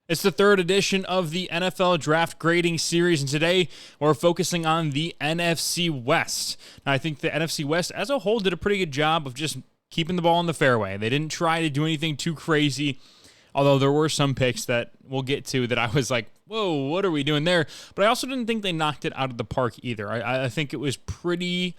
It's the third edition of the NFL Draft Grading Series, and today we're focusing on the NFC West. Now, I think the NFC West as a whole did a pretty good job of just keeping the ball in the fairway. They didn't try to do anything too crazy, although there were some picks that we'll get to that I was like, whoa, what are we doing there? But I also didn't think they knocked it out of the park either. I think it was pretty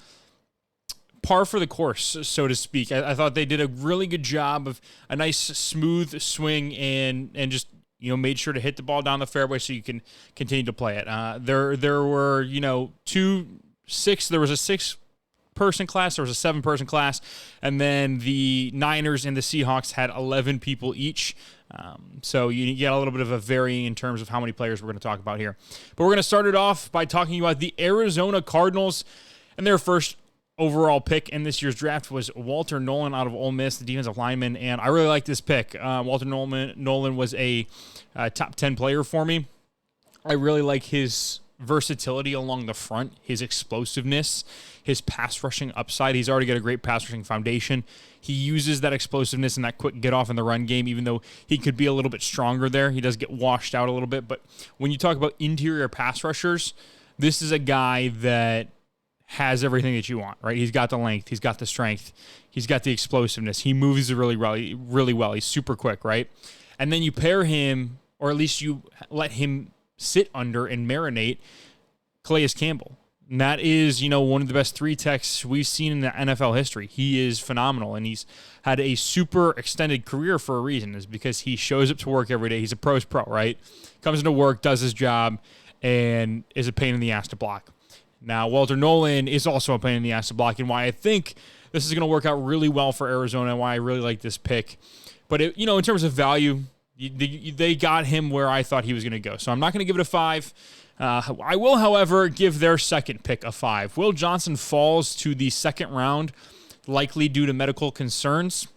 par for the course, so to speak. I thought they did a really good job of a nice smooth swing and just made sure to hit the ball down the fairway so you can continue to play it. There were, there was a 6-person class, there was a 7-person class, and then the Niners and the Seahawks had 11 people each. So you get a little bit of a varying in terms of how many players we're going to talk about here. But we're going to start it off by talking about the Arizona Cardinals, and their first overall pick in this year's draft was Walter Nolen out of Ole Miss, the defensive lineman, and I really like this pick. Walter Nolen was a top 10 player for me. I really like his versatility along the front, his explosiveness, his pass rushing upside. He's already got a great pass rushing foundation. He uses that explosiveness and that quick get off in the run game, even though he could be a little bit stronger there. He does get washed out a little bit, but when you talk about interior pass rushers, this is a guy that has everything that you want, right? He's got the length, he's got the strength, he's got the explosiveness. He moves really well. He's super quick, right? And then you pair him, or at least you let him sit under and marinate Calais Campbell. And that is, one of the best 3 techs we've seen in the NFL history. He is phenomenal, and he's had a super extended career for a reason. Is because he shows up to work every day. He's a pro's pro, right? Comes into work, does his job, and is a pain in the ass to block. Now, Walter Nolen is also a pain in the ass to block, and why I think this is going to work out really well for Arizona, and why I really like this pick. But, in terms of value, they got him where I thought he was going to go. So I'm not going to give it a 5. I will, however, give their second pick a 5. Will Johnson falls to the second round, likely due to medical concerns.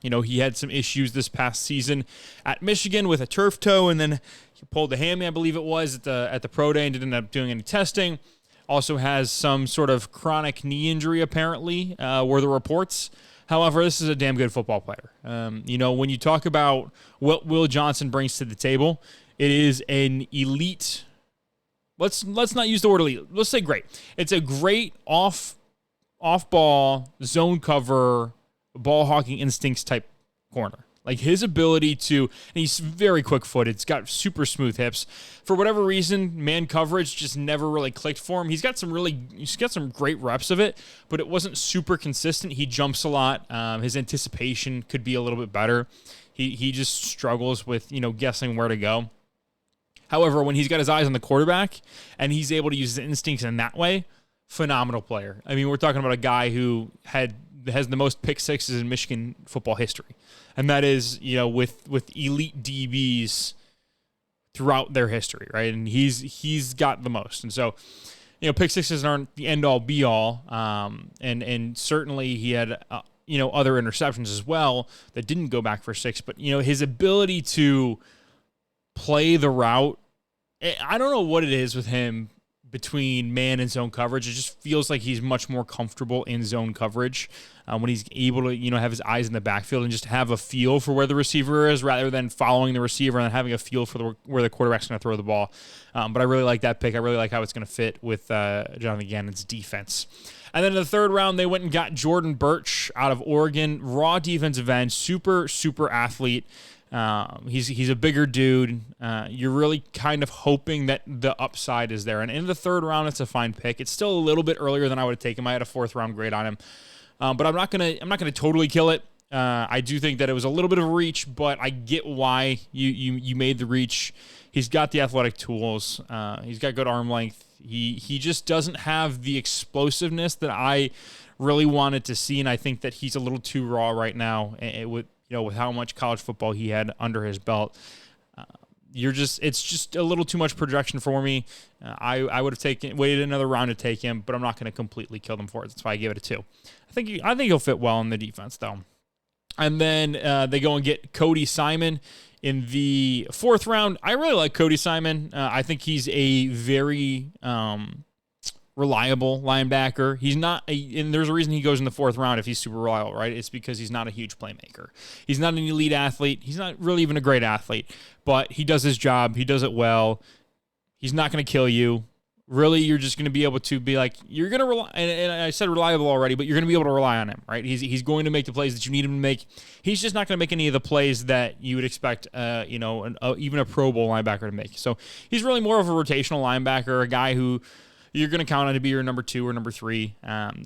He had some issues this past season at Michigan with a turf toe, and then he pulled the hammy, I believe it was, at the pro day and didn't end up doing any testing. Also has some sort of chronic knee injury, apparently, were the reports. However, this is a damn good football player. When you talk about what Will Johnson brings to the table, it is an elite. Let's not use the word elite. Let's say great. It's a great off-ball, zone cover, ball hawking instincts type corner. Like his ability to, and he's very quick-footed. He's got super smooth hips. For whatever reason, man coverage just never really clicked for him. He's got some great reps of it, but it wasn't super consistent. He jumps a lot. His anticipation could be a little bit better. He just struggles with guessing where to go. However, when he's got his eyes on the quarterback and he's able to use his instincts in that way, phenomenal player. I mean, we're talking about a guy who has the most pick sixes in Michigan football history. And that is, with elite DBs throughout their history, right? And he's got the most. And so, pick sixes aren't the end all be all. And certainly he had, other interceptions as well that didn't go back for 6. But, his ability to play the route, I don't know what it is with him between man and zone coverage. It just feels like he's much more comfortable in zone coverage when he's able to, have his eyes in the backfield and just have a feel for where the receiver is rather than following the receiver and having a feel for where the quarterback's going to throw the ball. But I really like that pick. I really like how it's going to fit with Jonathan Gannon's defense. And then in the third round, they went and got Jordan Birch out of Oregon, raw defensive end, super, super athlete. He's a bigger dude. You're really kind of hoping that the upside is there. And in the third round, it's a fine pick. It's still a little bit earlier than I would have taken him. I had a 4th round grade on him. But I'm not gonna totally kill it. I do think that it was a little bit of a reach, but I get why you made the reach. He's got the athletic tools. He's got good arm length. He just doesn't have the explosiveness that I really wanted to see, and I think that he's a little too raw right now with how much college football he had under his belt. It's just a little too much projection for me. I would have waited another round to take him, but I'm not going to completely kill them for it. That's why I gave it a 2. I think he'll fit well in the defense, though. And then they go and get Cody Simon in the 4th round. I really like Cody Simon. I think he's a very reliable linebacker. He's not, and there's a reason he goes in the 4th round if he's super reliable, right? It's because he's not a huge playmaker. He's not an elite athlete. He's not really even a great athlete, but he does his job. He does it well. He's not going to kill you. Really, you're just going to be able to be like, you're going to rely, and I said reliable already, but you're going to be able to rely on him, right? He's going to make the plays that you need him to make. He's just not going to make any of the plays that you would expect, even a Pro Bowl linebacker to make. So he's really more of a rotational linebacker, a guy who you're going to count on to be your number 2 or number 3.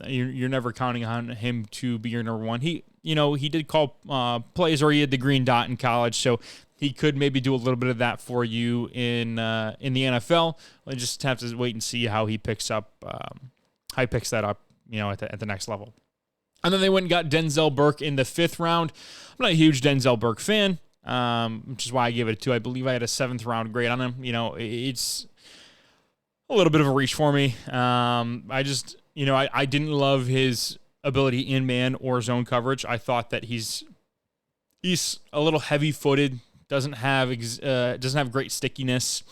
You're never counting on him to be your number 1. He did call plays, or he had the green dot in college, so he could maybe do a little bit of that for you in the NFL. We'll just have to wait and see how he picks that up, at the next level. And then they went and got Denzel Burke in the 5th round. I'm not a huge Denzel Burke fan, which is why I gave it a 2. I believe I had a 7th round grade on him. It's a little bit of a reach for me. I didn't love his ability in man or zone coverage. I thought that he's a little heavy-footed. Doesn't have great stickiness,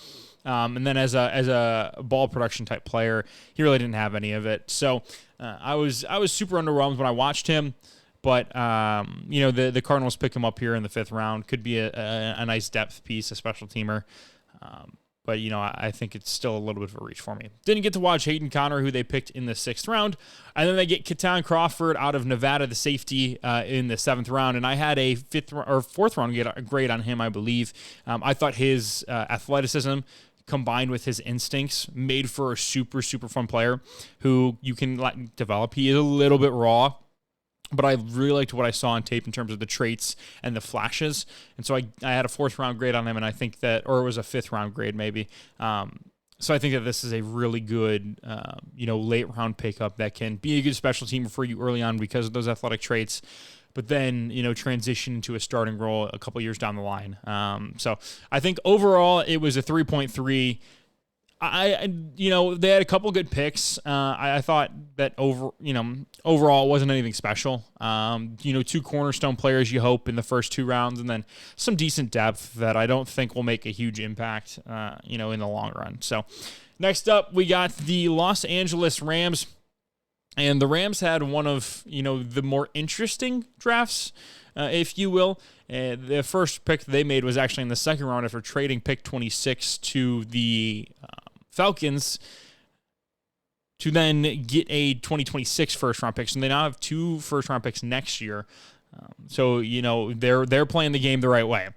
and then as a ball production type player, he really didn't have any of it. So I was super underwhelmed when I watched him. But the Cardinals pick him up here in the 5th round. Could be a nice depth piece, a special teamer. But I think it's still a little bit of a reach for me. Didn't get to watch Hayden Conner, who they picked in the 6th round. And then they get Keaton Crawford out of Nevada, the safety, in the 7th round. And I had a 4th round grade on him, I believe. I thought his athleticism combined with his instincts made for a super, super fun player who you can let develop. He is a little bit raw, but I really liked what I saw on tape in terms of the traits and the flashes. And so I had a 4th round grade on him, and I think that, or it was a 5th round grade maybe. So I think that this is a really good, late round pickup that can be a good special teamer for you early on because of those athletic traits, but then, transition into a starting role a couple years down the line. So I think overall it was a 3.3. They had a couple good picks. I thought that overall it wasn't anything special. 2 cornerstone players you hope in the first 2 rounds, and then some decent depth that I don't think will make a huge impact, in the long run. So next up, we got the Los Angeles Rams, and the Rams had one of, the more interesting drafts, if you will. The first pick they made was actually in the 2nd round after trading pick 26 to the Falcons to then get a 2026 first-round pick. So they now have 2 first-round picks next year. So they're playing the game the right way.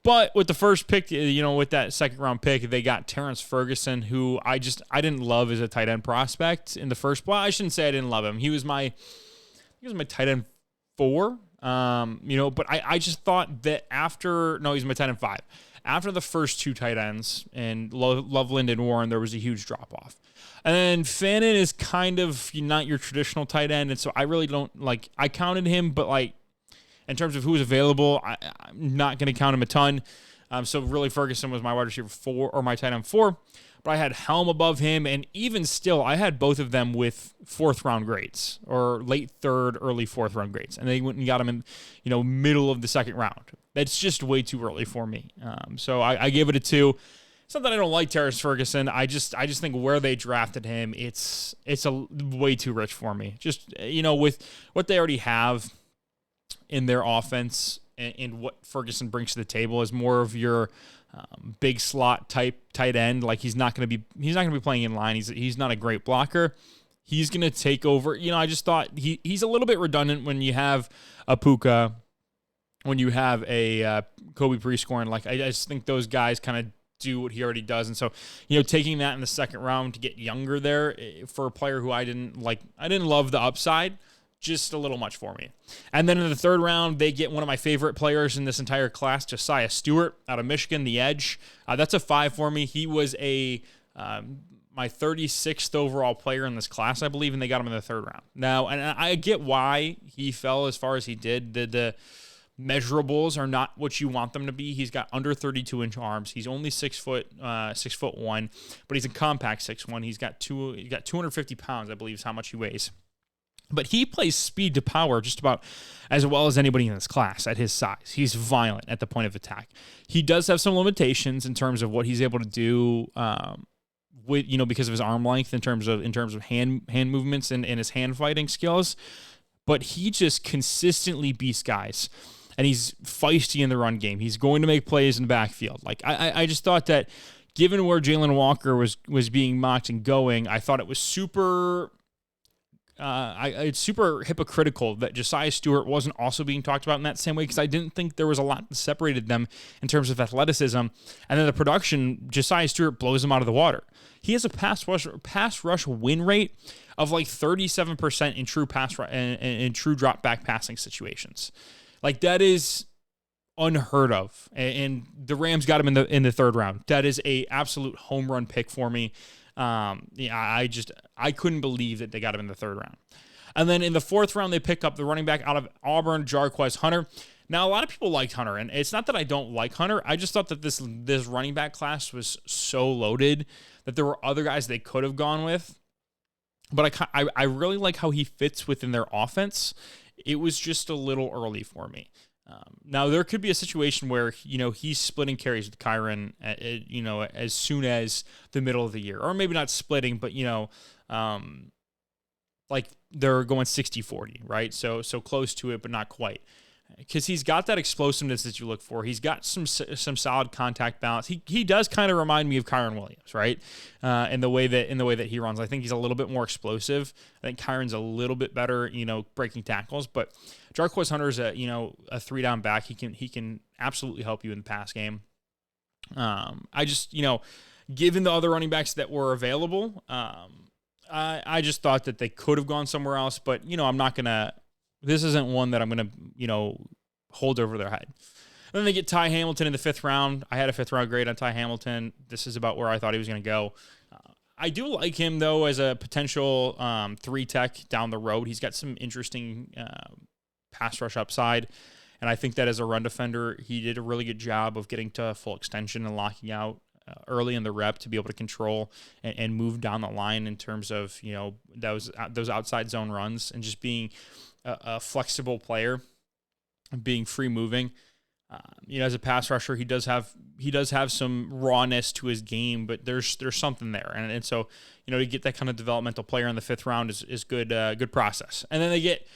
But with the first pick, with that 2nd-round pick, they got Terrence Ferguson, who I didn't love as a tight end prospect in the first. Well, I shouldn't say I didn't love him. He was my tight end 4. But I just thought that he's my tight end 5. After the first 2 tight ends, and Loveland and Warren, there was a huge drop-off. And then Fannin is kind of not your traditional tight end, and so I really don't, I counted him, but, in terms of who's available, I'm not going to count him a ton. So really Ferguson was my wide receiver 4, or my tight end 4. But I had Helm above him, and even still, I had both of them with 4th-round grades, or late 3rd, early 4th-round grades. And they went and got him in, middle of the 2nd round. That's just way too early for me. So I gave it a 2. It's not that I don't like Terrence Ferguson. I just think where they drafted him, it's a way too rich for me. Just, with what they already have in their offense and what Ferguson brings to the table is more of your big slot type tight end. He's not going to be playing in line. He's not a great blocker. He's going to take over. I just thought he's a little bit redundant when you have a Puka, when you have a Kobe Prescorn. I just think those guys kind of do what he already does. And so, taking that in the 2nd round to get younger there for a player who I didn't love the upside. Just a little much for me. And then in the 3rd round, they get one of my favorite players in this entire class, Josiah Stewart out of Michigan, the edge. That's a 5 for me. He was my 36th overall player in this class, I believe, and they got him in the 3rd round. Now, and I get why he fell as far as he did. The measurables are not what you want them to be. He's got under 32-inch arms. He's only 6'1", but he's a compact 6'1". He's got 250 pounds, I believe, is how much he weighs. But he plays speed to power just about as well as anybody in this class at his size. He's violent at the point of attack. He does have some limitations in terms of what he's able to do with, because of his arm length in terms of hand movements and his hand fighting skills, but he just consistently beats guys. And he's feisty in the run game. He's going to make plays in the backfield. Like I just thought that given where Jalen Walker was being mocked and going, I thought it was super it's super hypocritical that Josiah Stewart wasn't also being talked about in that same way, because I didn't think there was a lot that separated them in terms of athleticism. And then the production, Josiah Stewart blows him out of the water. He has a pass rush win rate of like 37% in true in true drop back passing situations. Like, that is unheard of. And the Rams got him in the third round. That is a absolute home run pick for me. I couldn't believe that they got him in the third round. And then in the fourth round, they pick up the running back out of Auburn, Jarquez Hunter. Now, a lot of people liked Hunter, and it's not that I don't like Hunter. I just thought that this running back class was so loaded that there were other guys they could have gone with. But I really like how he fits within their offense. It was just a little early for me. Now, there could be a situation where, he's splitting carries with Kyron, as soon as the middle of the year. Or maybe not splitting, but, like they're going 60-40, right? So close to it, but not quite. Because he's got that explosiveness that you look for. He's got some solid contact balance. He does kind of remind me of Kyron Williams, right? In the way that he runs. I think he's a little bit more explosive. I think Kyron's a little bit better, breaking tackles. But Jarquez Hunter's a 3-down back. He can absolutely help you in the pass game. I just, given the other running backs that were available, I just thought that they could have gone somewhere else. But I'm not gonna. This isn't one that I'm going to, hold over their head. And then they get Ty Hamilton in the fifth round. I had a fifth-round grade on Ty Hamilton. This is about where I thought he was going to go. I do like him, though, as a potential 3-tech down the road. He's got some interesting pass rush upside. And I think that as a run defender, he did a really good job of getting to full extension and locking out early in the rep to be able to control and move down the line in terms of, those outside zone runs and just being a flexible player, being free moving. As a pass rusher, he does have some rawness to his game, but there's something there, and so to get that kind of developmental player in the fifth round is good process. And then they get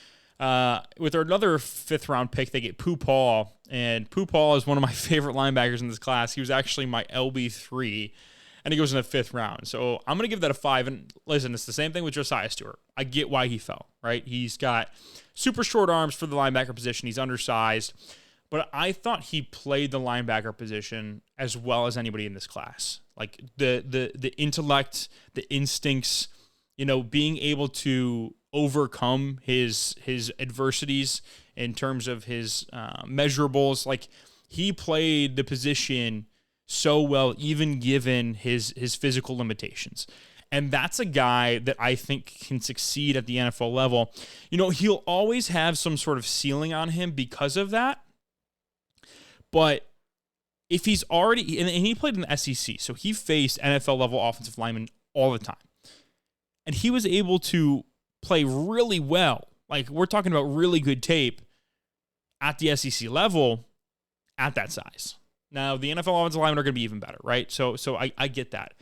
with another fifth round pick, they get Pooh Paul, and Pooh Paul is one of my favorite linebackers in this class. He was actually my LB3. And he goes in the fifth round. So I'm going to give that a 5. And listen, it's the same thing with Josiah Stewart. I get why he fell, right? He's got super short arms for the linebacker position. He's undersized. But I thought he played the linebacker position as well as anybody in this class. Like the intellect, the instincts, being able to overcome his adversities in terms of his measurables. Like, he played the position so well, even given his physical limitations. And that's a guy that I think can succeed at the NFL level. He'll always have some sort of ceiling on him because of that. But if he's already, and he played in the SEC, so he faced NFL level offensive linemen all the time. And he was able to play really well. Like, we're talking about really good tape at the SEC level at that size. Now, the NFL offensive linemen are going to be even better, right? So I get that.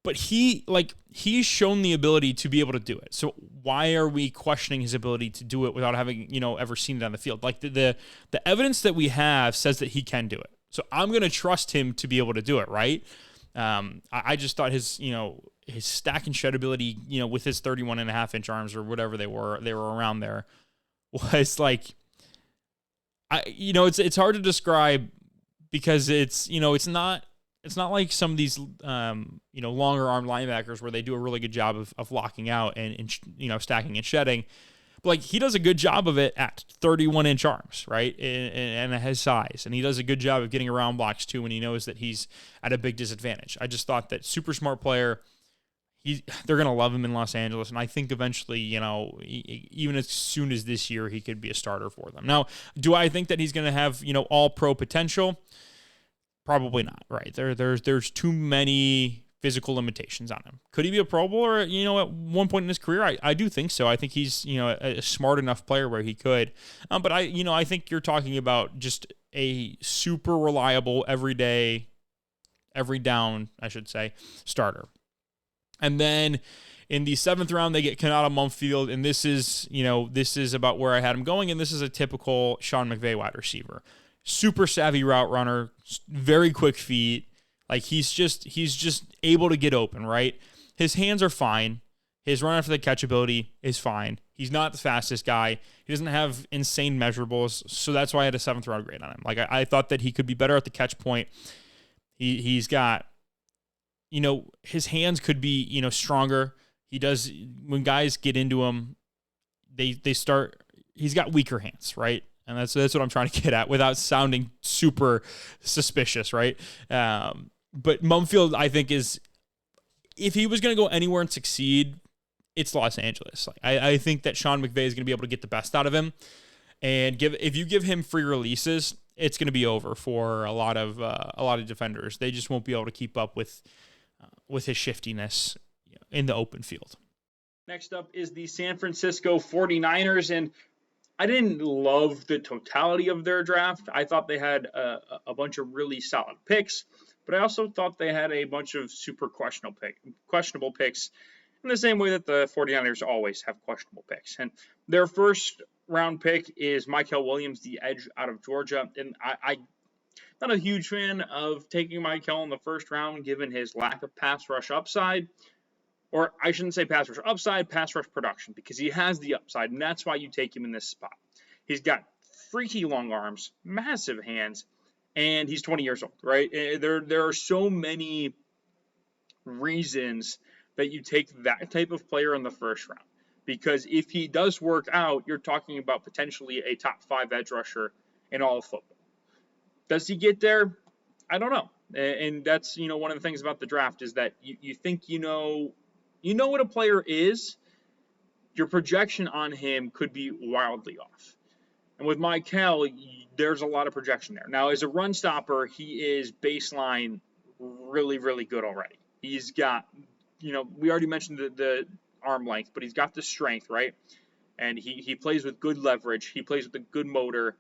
But he's shown the ability to be able to do it. So why are we questioning his ability to do it without having, ever seen it on the field? Like, the evidence that we have says that he can do it. So I'm going to trust him to be able to do it, right? I just thought his stack and shed ability, with his 31.5-inch arms or whatever they were around there, was like, it's hard to describe because it's not like some of these, longer arm linebackers where they do a really good job of locking out and stacking and shedding. But like, he does a good job of it at 31-inch arms, right? And at his size. And he does a good job of getting around blocks too when he knows that he's at a big disadvantage. I just thought that super smart player. They're going to love him in Los Angeles, and I think eventually, even as soon as this year, he could be a starter for them. Now, do I think that he's going to have, all-pro potential? Probably not, right? There's too many physical limitations on him. Could he be a Pro Bowler, at one point in his career? I do think so. I think he's, a smart enough player where he could. But I think you're talking about just a super reliable, everyday every down, I should say, starter. And then in the 7th round, they get Kanata Mumfield, and this is about where I had him going, and this is a typical Sean McVay wide receiver. Super savvy route runner, very quick feet. Like he's just able to get open, right? His hands are fine. His run after the catch ability is fine. He's not the fastest guy. He doesn't have insane measurables, so that's why I had a 7th round grade on him. Like I thought that he could be better at the catch point. He's got, his hands could be, stronger. He does, when guys get into him, they start, he's got weaker hands, right? And that's what I'm trying to get at without sounding super suspicious, right? But Mumfield, I think, if he was going to go anywhere and succeed, it's Los Angeles. Like I think that Sean McVay is going to be able to get the best out of him, and if you give him free releases, it's going to be over for a lot of defenders. They just won't be able to keep up with his shiftiness in the open field. Next up is the San Francisco 49ers, and I didn't love the totality of their draft. I thought they had a bunch of really solid picks, but I also thought they had a bunch of super questionable picks in the same way that the 49ers always have questionable picks. And their first round pick is Mykel Williams, the edge out of Georgia. And I'm not a huge fan of taking Mykel in the first round, given his lack of pass rush upside. Or I shouldn't say pass rush upside, pass rush production, because he has the upside, and that's why you take him in this spot. He's got freaky long arms, massive hands, and he's 20 years old, right? There are so many reasons that you take that type of player in the first round, because if he does work out, you're talking about potentially a top 5 edge rusher in all of football. Does he get there? I don't know. And that's, one of the things about the draft is that you think you know what a player is. Your projection on him could be wildly off. And with Mykel, there's a lot of projection there. Now, as a run stopper, he is baseline really, really good already. He's got, we already mentioned the arm length, but he's got the strength, right? And he plays with good leverage. He plays with a good motor.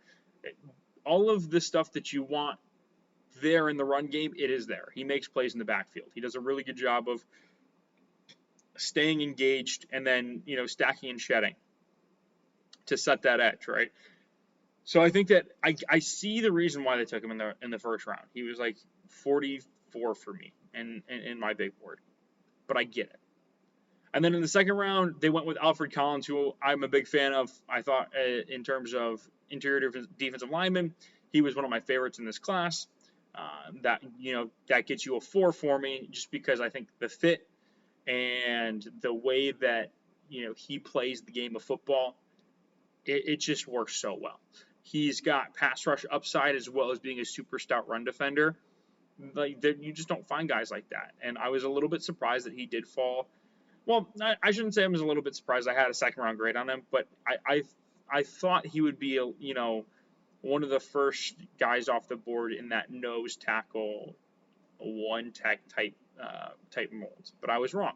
All of the stuff that you want there in the run game, it is there. He makes plays in the backfield. He does a really good job of staying engaged and then, stacking and shedding to set that edge, right? So I think that I see the reason why they took him in the first round. He was like 44 for me in my big board, but I get it. And then in the second round, they went with Alfred Collins, who I'm a big fan of. I thought in terms of interior defensive lineman, he was one of my favorites in this class. That gets you a 4 for me, just because I think the fit and the way that he plays the game of football, it just works so well. He's got pass rush upside as well as being a super stout run defender. Like you just don't find guys like that. And I was a little bit surprised that he did fall. Well, I shouldn't say I was a little bit surprised. I had a second round grade on him, but I thought he would be one of the first guys off the board in that nose tackle, one tech type molds. But I was wrong.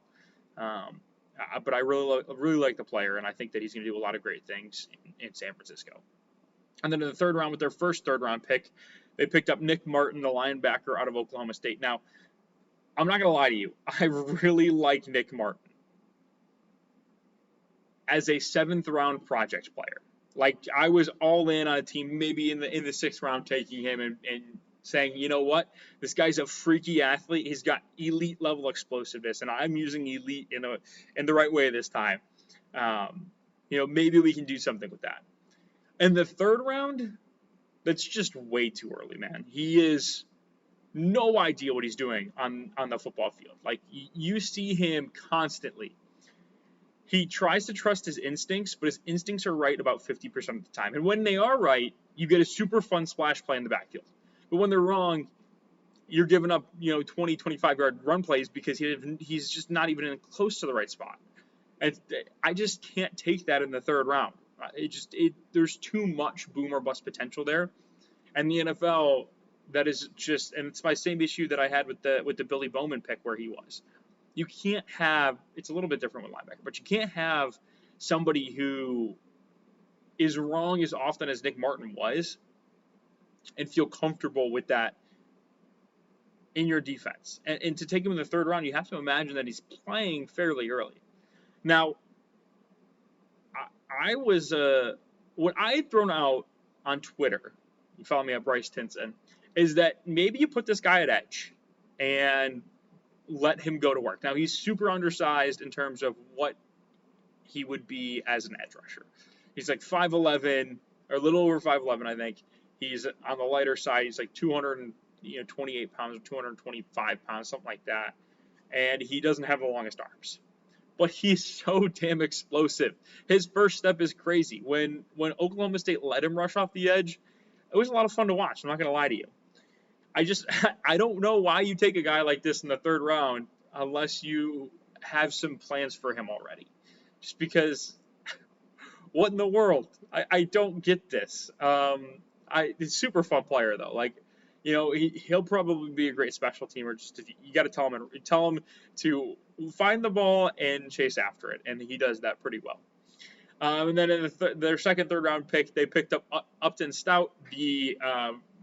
But I really like the player, and I think that he's going to do a lot of great things in San Francisco. And then in the third round, with their first third round pick, they picked up Nick Martin, the linebacker out of Oklahoma State. Now, I'm not going to lie to you. I really like Nick Martin as a 7th round project player. Like, I was all in on a team maybe in the 6th round taking him and saying, you know what, this guy's a freaky athlete. He's got elite level explosiveness, and I'm using elite in the right way this time. Maybe we can do something with that. In the third round, that's just way too early, man. He is no idea what he's doing on the football field. Like, you see him constantly. He tries to trust his instincts, but his instincts are right about 50% of the time. And when they are right, you get a super fun splash play in the backfield. But when they're wrong, you're giving up, 20, 25-yard run plays because he's just not even close to the right spot. And I just can't take that in the third round. There's too much boom or bust potential there. And the NFL, that is just, and it's my same issue that I had with the Billy Bowman pick where he was. You can't have, it's a little bit different with linebacker, but you can't have somebody who is wrong as often as Nick Martin was and feel comfortable with that in your defense. And to take him in the third round, you have to imagine that he's playing fairly early. Now, I was what I had thrown out on Twitter, you follow me at Bryce Tinson, is that maybe you put this guy at edge and let him go to work. Now, he's super undersized in terms of what he would be as an edge rusher. He's like 5'11", or a little over 5'11", I think. He's on the lighter side. He's like 228 pounds, 225 pounds, something like that. And he doesn't have the longest arms. But he's so damn explosive. His first step is crazy. When Oklahoma State let him rush off the edge, it was a lot of fun to watch. I'm not going to lie to you. I don't know why you take a guy like this in the third round unless you have some plans for him already. Just because, what in the world? I don't get this. He's a super fun player though. Like, you know, he'll probably be a great special teamer. Just you got to tell him to find the ball and chase after it, and he does that pretty well. And then in their second, third round pick, they picked up Upton Stout, the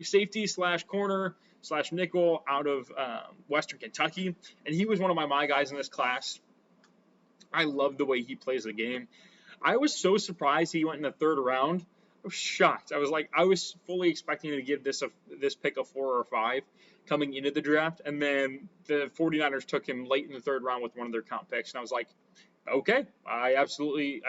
safety / corner / nickel out of Western Kentucky, and he was one of my guys in this class. I love the way he plays the game. I was so surprised he went in the third round. I was shocked. I was fully expecting to give this pick a 4 or 5 coming into the draft, and then the 49ers took him late in the third round with one of their comp picks, and I was like, okay, I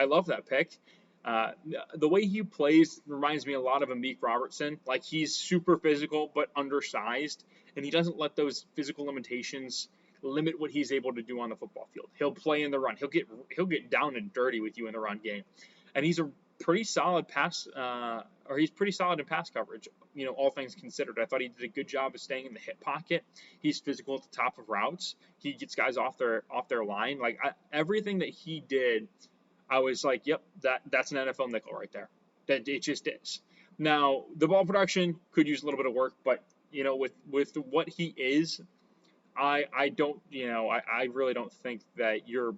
love that pick. The way he plays reminds me a lot of Amik Robertson. Like, he's super physical but undersized, and he doesn't let those physical limitations limit what he's able to do on the football field. He'll play in the run. He'll get down and dirty with you in the run game, and he's a pretty solid he's pretty solid in pass coverage. You know, all things considered, I thought he did a good job of staying in the hip pocket. He's physical at the top of routes. He gets guys off their line. Like, everything that he did, I was like, yep, that's an NFL nickel right there. That it just is. Now, the ball production could use a little bit of work, but you know, with what he is, I don't, you know, I really don't think that you're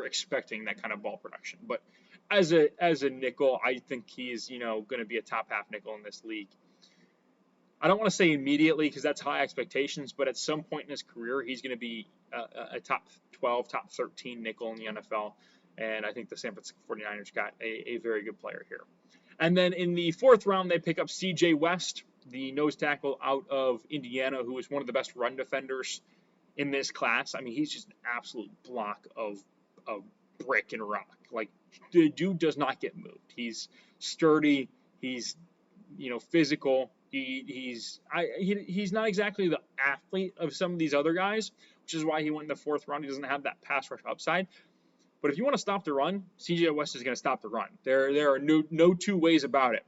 expecting that kind of ball production. But as a nickel, I think he's, you know, going to be a top half nickel in this league. I don't want to say immediately because that's high expectations, but at some point in his career, he's going to be a top 12, top 13 nickel in the NFL. And I think the San Francisco 49ers got a very good player here. And then in the fourth round, they pick up C.J. West, the nose tackle out of Indiana, who is one of the best run defenders in this class. I mean, he's just an absolute block of brick and rock. Like, the dude does not get moved. He's sturdy. He's, you know, physical. He's not exactly the athlete of some of these other guys, which is why he went in the fourth round. He doesn't have that pass rush upside. But if you want to stop the run, C.J. West is going to stop the run. There are no two ways about it.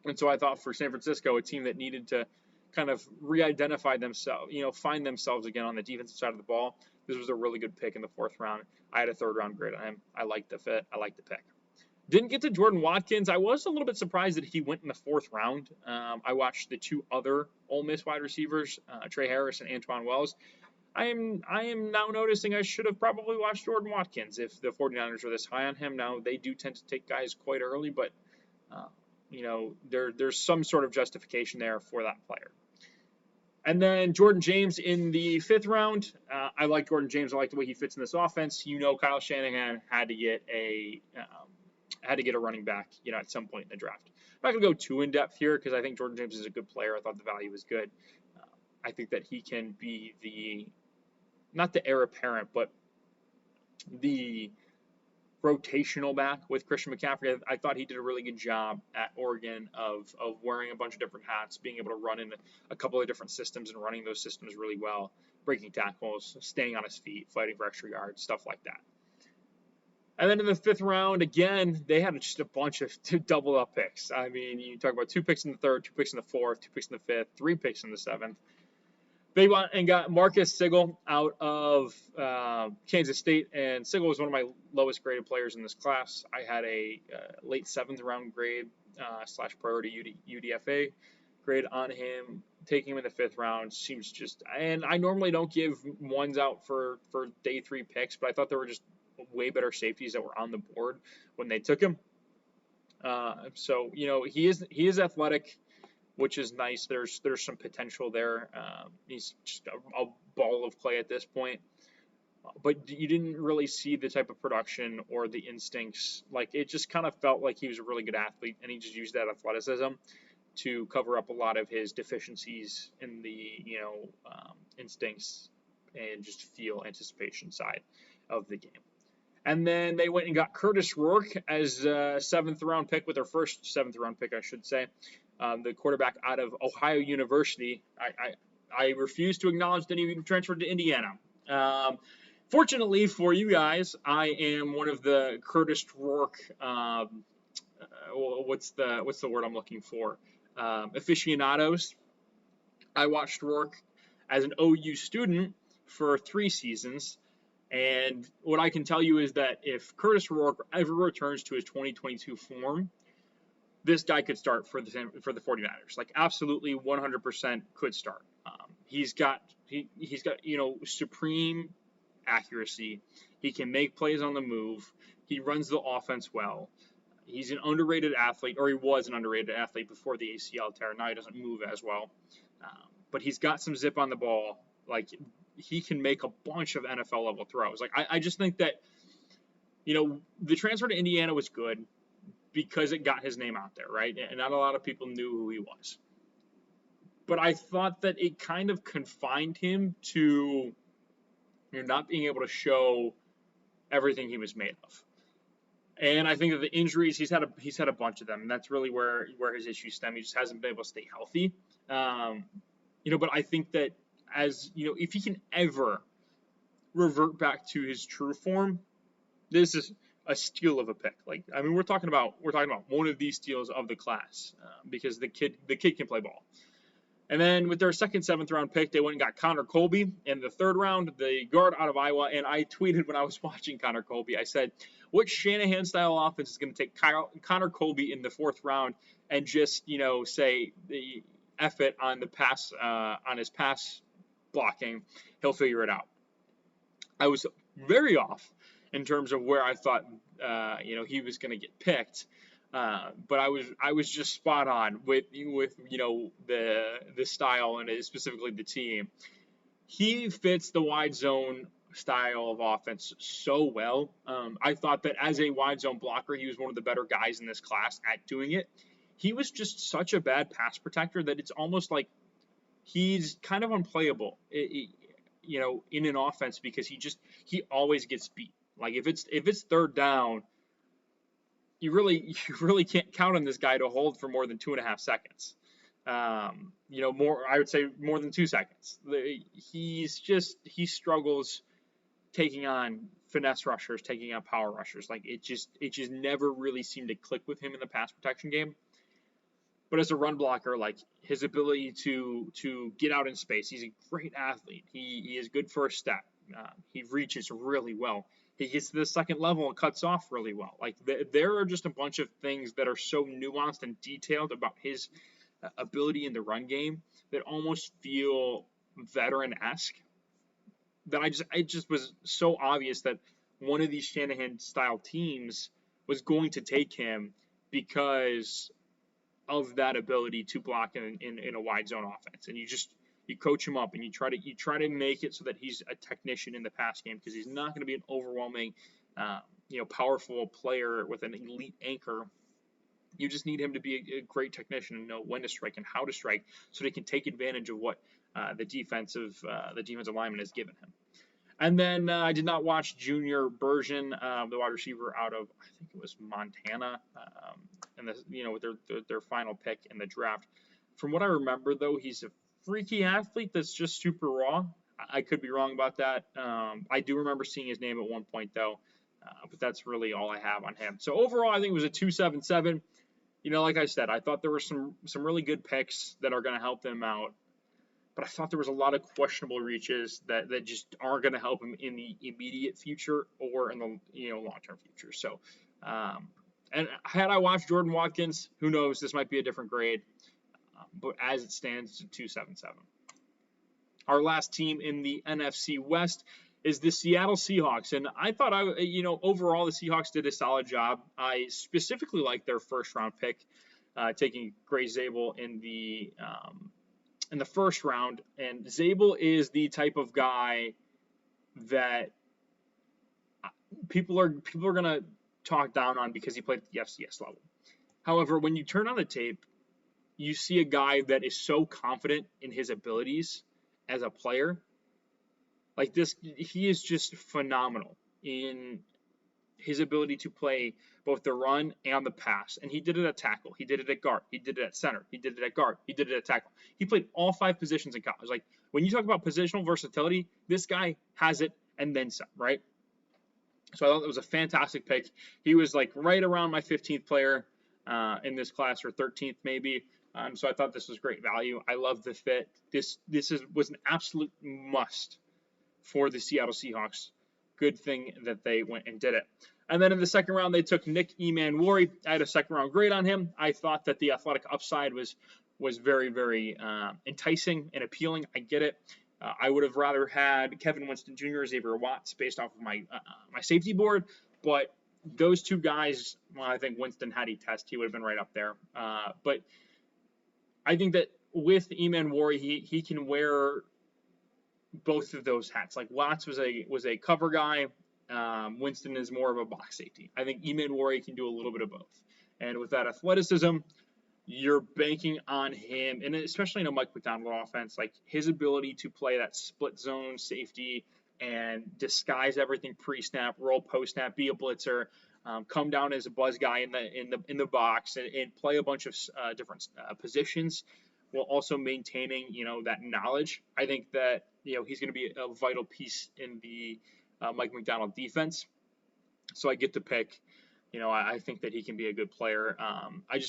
And so I thought for San Francisco, a team that needed to kind of re-identify themselves, you know, find themselves again on the defensive side of the ball, this was a really good pick in the fourth round. I had a third round grade on him. I liked the fit. I liked the pick. Didn't get to Jordan Watkins. I was a little bit surprised that he went in the fourth round. I watched the two other Ole Miss wide receivers, Trey Harris and Antoine Wells. I am now noticing I should have probably watched Jordan Watkins if the 49ers are this high on him. Now, they do tend to take guys quite early, but you know, there's some sort of justification there for that player. And then Jordan James in the fifth round. I like Jordan James. I like the way he fits in this offense. You know, Kyle Shanahan had to get a running back, you know, at some point in the draft. I'm not going to go too in depth here because I think Jordan James is a good player. I thought the value was good. I think that he can be not the heir apparent, but the rotational back with Christian McCaffrey. I thought he did a really good job at Oregon of wearing a bunch of different hats, being able to run in a couple of different systems and running those systems really well, breaking tackles, staying on his feet, fighting for extra yards, stuff like that. And then in the fifth round, again, they had just a bunch of double up picks. I mean, you talk about 2 picks in the third, 2 picks in the fourth, 2 picks in the fifth, 3 picks in the seventh. They went and got Marcus Sigel out of Kansas State, and Sigel was one of my lowest graded players in this class. I had a late 7th round grade / priority UDFA grade on him. Taking him in the 5th round seems just, and I normally don't give ones out for day 3 picks, but I thought there were just way better safeties that were on the board when they took him. So, you know, he is athletic. which is nice. There's some potential there. He's just a ball of clay at this point. But you didn't really see the type of production or the instincts. Like, it just kind of felt like he was a really good athlete, and he just used that athleticism to cover up a lot of his deficiencies in the instincts and just feel anticipation side of the game. And then they went and got Curtis Rourke as a 7th-round pick, with their first 7th-round pick, I should say, the quarterback out of Ohio University. I refuse to acknowledge that he transferred to Indiana. Fortunately for you guys, I am one of the Curtis Rourke. What's the word I'm looking for? Aficionados. I watched Rourke as an OU student for 3 seasons, and what I can tell you is that if Curtis Rourke ever returns to his 2022 form, this guy could start for the 49ers. Like, absolutely 100% could start. He's got supreme accuracy. He can make plays on the move. He runs the offense well. He's an underrated athlete, or he was an underrated athlete before the ACL tear. Now he doesn't move as well. But he's got some zip on the ball. Like, he can make a bunch of NFL level throws. Like, I just think that, the transfer to Indiana was good because it got his name out there, right? And not a lot of people knew who he was. But I thought that it kind of confined him to not being able to show everything he was made of. And I think that the injuries, he's had a bunch of them, and that's really where his issues stem. He just hasn't been able to stay healthy. But I think that if he can ever revert back to his true form, this is a steal of a pick. Like, I mean, we're talking about one of these steals of the class, because the kid can play ball. And then with their second 7th-round pick, they went and got Connor Colby in the 3rd round, the guard out of Iowa. And I tweeted when I was watching Connor Colby, I said, what Shanahan-style offense is going to take Connor Colby in the 4th round and just, say the F it on the pass, on his pass blocking, he'll figure it out. I was very off in terms of where I thought, he was going to get picked. But I was just spot on with the style and specifically the team. He fits the wide zone style of offense so well. I thought that as a wide zone blocker, he was one of the better guys in this class at doing it. He was just such a bad pass protector that it's almost like he's kind of unplayable, in an offense, because he always gets beat. Like, if it's 3rd down, you really can't count on this guy to hold for more than 2.5 seconds. I would say more than 2 seconds. He struggles taking on finesse rushers, taking on power rushers. Like, it just never really seemed to click with him in the pass protection game. But as a run blocker, like, his ability to get out in space, he's a great athlete. He is good first step. He reaches really well. He gets to the second level and cuts off really well. Like, there are just a bunch of things that are so nuanced and detailed about his ability in the run game that almost feel veteran-esque. That it just was so obvious that one of these Shanahan-style teams was going to take him because of that ability to block in a wide zone offense. And you coach him up and you try to make it so that he's a technician in the pass game, because he's not going to be an overwhelming, powerful player with an elite anchor. You just need him to be a great technician and know when to strike and how to strike, so they can take advantage of what the defensive lineman has given him. And then I did not watch Junior Bergen, the wide receiver out of, I think it was Montana, and with their final pick in the draft. From what I remember, though, he's a freaky athlete that's just super raw. I could be wrong about that. I do remember seeing his name at one point, though, but that's really all I have on him. So overall, I think it was a 2.77. Like I said, I thought there were some really good picks that are going to help them out, but I thought there was a lot of questionable reaches that just aren't going to help him in the immediate future or in the long-term future. So, and had I watched Jordan Watkins, who knows, this might be a different grade. But as it stands, it's a 2.77. Our last team in the NFC West is the Seattle Seahawks, and I thought overall the Seahawks did a solid job. I specifically liked their 1st-round pick, taking Gray Zabel in the first round. And Zabel is the type of guy that people are gonna talk down on because he played at the FCS level. However, when you turn on the tape, you see a guy that is so confident in his abilities as a player. Like this, he is just phenomenal in his ability to play both the run and the pass. And he did it at tackle. He did it at guard. He did it at center. He did it at guard. He did it at tackle. He played all 5 positions in college. Like, when you talk about positional versatility, this guy has it and then some, right? So I thought it was a fantastic pick. He was like right around my 15th player in this class, or 13th maybe. So I thought this was great value. I love the fit. This was an absolute must for the Seattle Seahawks. Good thing that they went and did it. And then in the second round, they took Nick Emmanwori. I had a second round grade on him. I thought that the athletic upside was very, very enticing and appealing. I get it. I would have rather had Kevin Winston Jr. or Xavier Watts based off of my safety board, but those two guys, well, I think Winston, had he tested, he would have been right up there. But I think that with Emmanwori, he can wear both of those hats. Like, Watts was a cover guy. Winston is more of a box safety. I think Emmanwori can do a little bit of both. And with that athleticism, you're banking on him, and especially in a Mike McDonald offense, like his ability to play that split zone safety and disguise everything pre-snap, roll post-snap, be a blitzer, come down as a buzz guy in the box, and play a bunch of different positions, while also maintaining that knowledge. I think that he's going to be a vital piece in the Mike McDonald defense. So I get to pick. I think that he can be a good player. I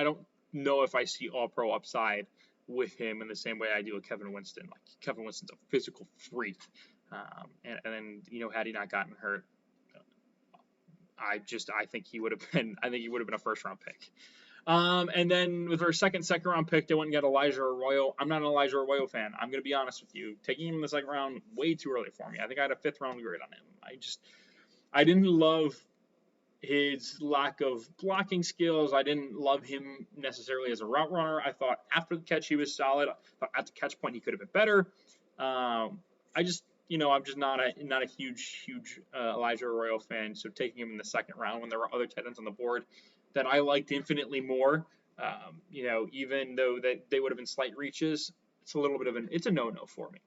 don't know if I see all-pro upside with him in the same way I do with Kevin Winston. Like, Kevin Winston's a physical freak, and then had he not gotten hurt, I think he would have been a first-round pick. And then with our second round pick, they went and got Elijah Arroyo. I'm not an Elijah Arroyo fan. I'm going to be honest with you. Taking him in the second round, way too early for me. I think I had a 5th round grade on him. I didn't love his lack of blocking skills. I didn't love him necessarily as a route runner. I thought after the catch he was solid. I thought at the catch point he could have been better. I'm just not a huge Elijah Arroyo fan. So taking him in the second round when there were other tight ends on the board that I liked infinitely more, even though that they would have been slight reaches, it's a little bit of it's a no-no for me.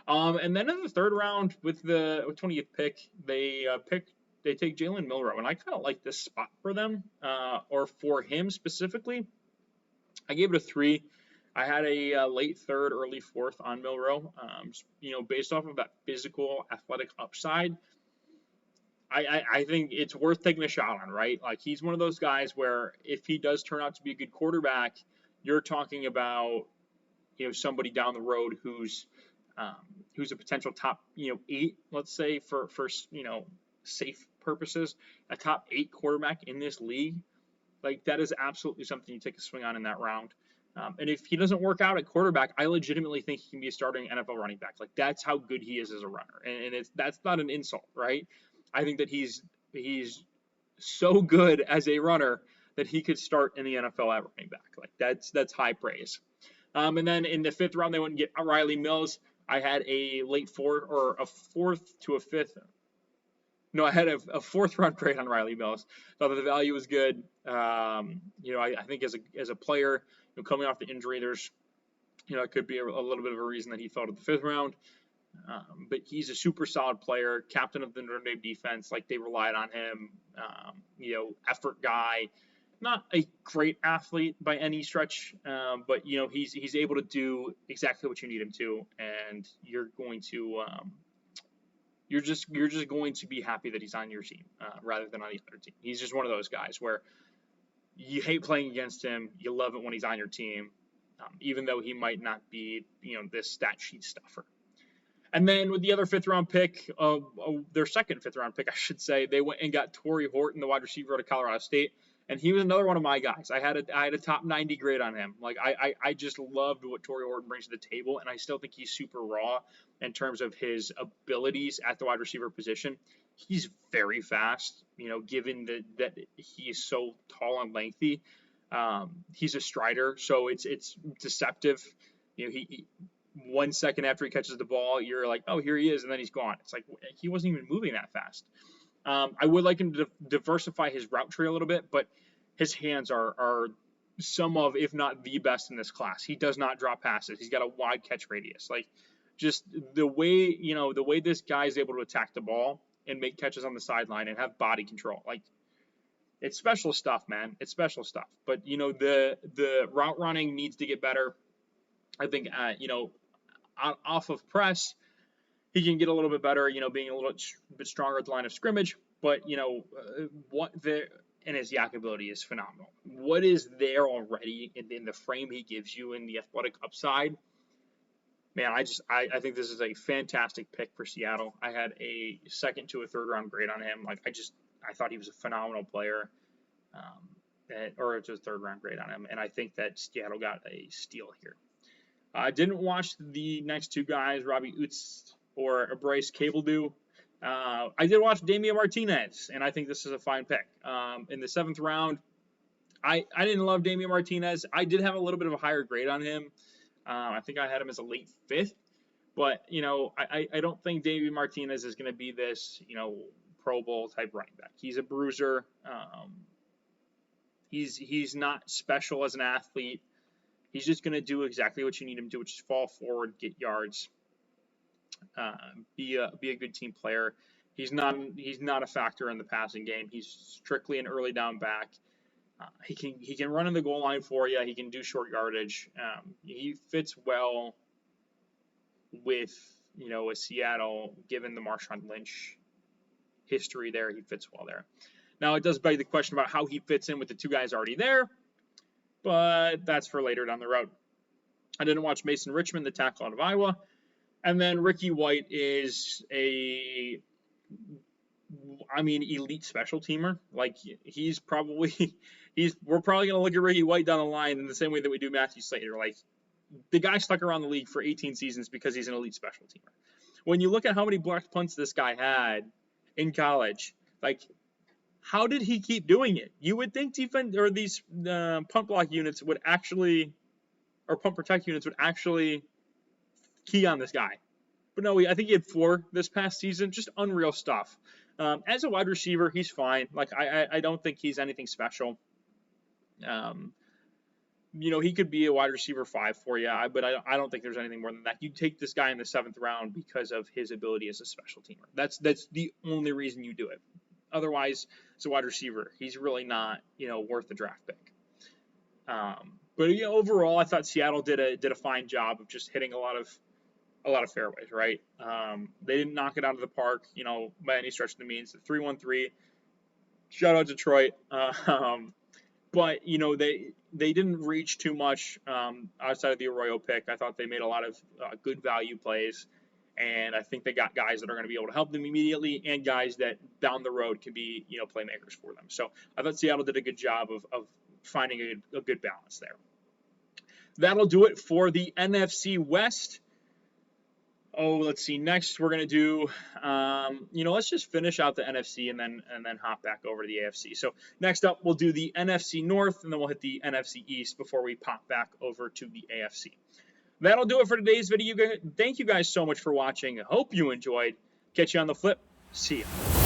And then in the third round with the 20th pick, they take Jalen Milroe, and I kind of like this spot for them, or for him specifically. I gave it a 3. I had a late 3rd, early 4th on Milroe, based off of that physical, athletic upside. I think it's worth taking a shot on, right? Like, he's one of those guys where if he does turn out to be a good quarterback, you're talking about, somebody down the road who's a potential top, 8, let's say, for safe purposes, a top 8 quarterback in this league. Like, that is absolutely something you take a swing on in that round. And if he doesn't work out at quarterback, I legitimately think he can be a starting NFL running back. Like, that's how good he is as a runner. And that's not an insult, right? I think that he's so good as a runner that he could start in the NFL at running back. Like, that's high praise. And then in the 5th round, they went and get Riley Mills. I had a late 4th, or a 4th to a 5th. No, I had a 4th round grade on Riley Mills. Thought that the value was good. I think as a player, coming off the injury, there's, it could be a little bit of a reason that he fell to the 5th round. But he's a super solid player, captain of the Notre Dame defense. Like, they relied on him. Effort guy, not a great athlete by any stretch, but he's able to do exactly what you need him to, and you're going to you're just going to be happy that he's on your team rather than on the other team. He's just one of those guys where you hate playing against him, you love it when he's on your team, even though he might not be this stat sheet stuffer. And then with the other 5th round pick, their second 5th round pick, I should say, they went and got Torrey Horton, the wide receiver out of Colorado State. And he was another one of my guys. I had a top 90 grade on him. Like, I just loved what Torrey Horton brings to the table, and I still think he's super raw in terms of his abilities at the wide receiver position. He's very fast, given that he is so tall and lengthy. He's a strider, so it's deceptive. He 1 second after he catches the ball, you're like, oh, here he is, and then he's gone. It's like he wasn't even moving that fast. I would like him to diversify his route tree a little bit, but his hands are some of, if not the best in this class. He does not drop passes. He's got a wide catch radius. Like, just the way this guy is able to attack the ball and make catches on the sideline and have body control. Like, it's special stuff, man. It's special stuff. But, the route running needs to get better. I think, off of press, he can get a little bit better, being a little bit stronger at the line of scrimmage. But, and his yak ability is phenomenal. What is there already in the frame he gives you in the athletic upside? Man, I think this is a fantastic pick for Seattle. I had a second to a third round grade on him. Like, I thought he was a phenomenal player, or it's a third round grade on him. And I think that Seattle got a steal here. I didn't watch the next two guys, Robbie Utz or Bryce Cabledew. I did watch Damian Martinez, and I think this is a fine pick. In the 7th round, I didn't love Damian Martinez. I did have a little bit of a higher grade on him. I think I had him as a late 5th. But, I don't think Damian Martinez is going to be this, Pro Bowl type running back. He's a bruiser. He's not special as an athlete. He's just going to do exactly what you need him to do, which is fall forward, get yards, be a good team player. He's not a factor in the passing game. He's strictly an early down back. He can run in the goal line for you. He can do short yardage. He fits well with with Seattle, given the Marshawn Lynch history there. He fits well there. Now it does beg the question about how he fits in with the two guys already there, but that's for later down the road. I didn't watch Mason Richmond, the tackle out of Iowa. And then Ricky White is elite special teamer. Like, we're probably going to look at Ricky White down the line in the same way that we do Matthew Slater. Like, the guy stuck around the league for 18 seasons because he's an elite special teamer. When you look at how many blocked punts this guy had in college, like, how did he keep doing it? You would think these punt block units would actually, or punt protect units would actually key on this guy. But no, I think he had 4 this past season. Just unreal stuff. As a wide receiver, he's fine. Like, I don't think he's anything special. He could be a wide receiver 5 for you, but I don't think there's anything more than that. You take this guy in the 7th round because of his ability as a special teamer. That's the only reason you do it. Otherwise, as a wide receiver, he's really not, worth the draft pick. But overall, I thought Seattle did a fine job of just hitting a lot of fairways, right? They didn't knock it out of the park, by any stretch of the means. The 3-1-3, shout out Detroit. But they didn't reach too much outside of the Arroyo pick. I thought they made a lot of good value plays. And I think they got guys that are going to be able to help them immediately, and guys that down the road can be, playmakers for them. So I thought Seattle did a good job of finding a good balance there. That'll do it for the NFC West. Oh, let's see. Next, we're going to do, let's just finish out the NFC and then hop back over to the AFC. So next up, we'll do the NFC North, and then we'll hit the NFC East before we pop back over to the AFC. That'll do it for today's video. Thank you guys so much for watching. I hope you enjoyed. Catch you on the flip. See ya.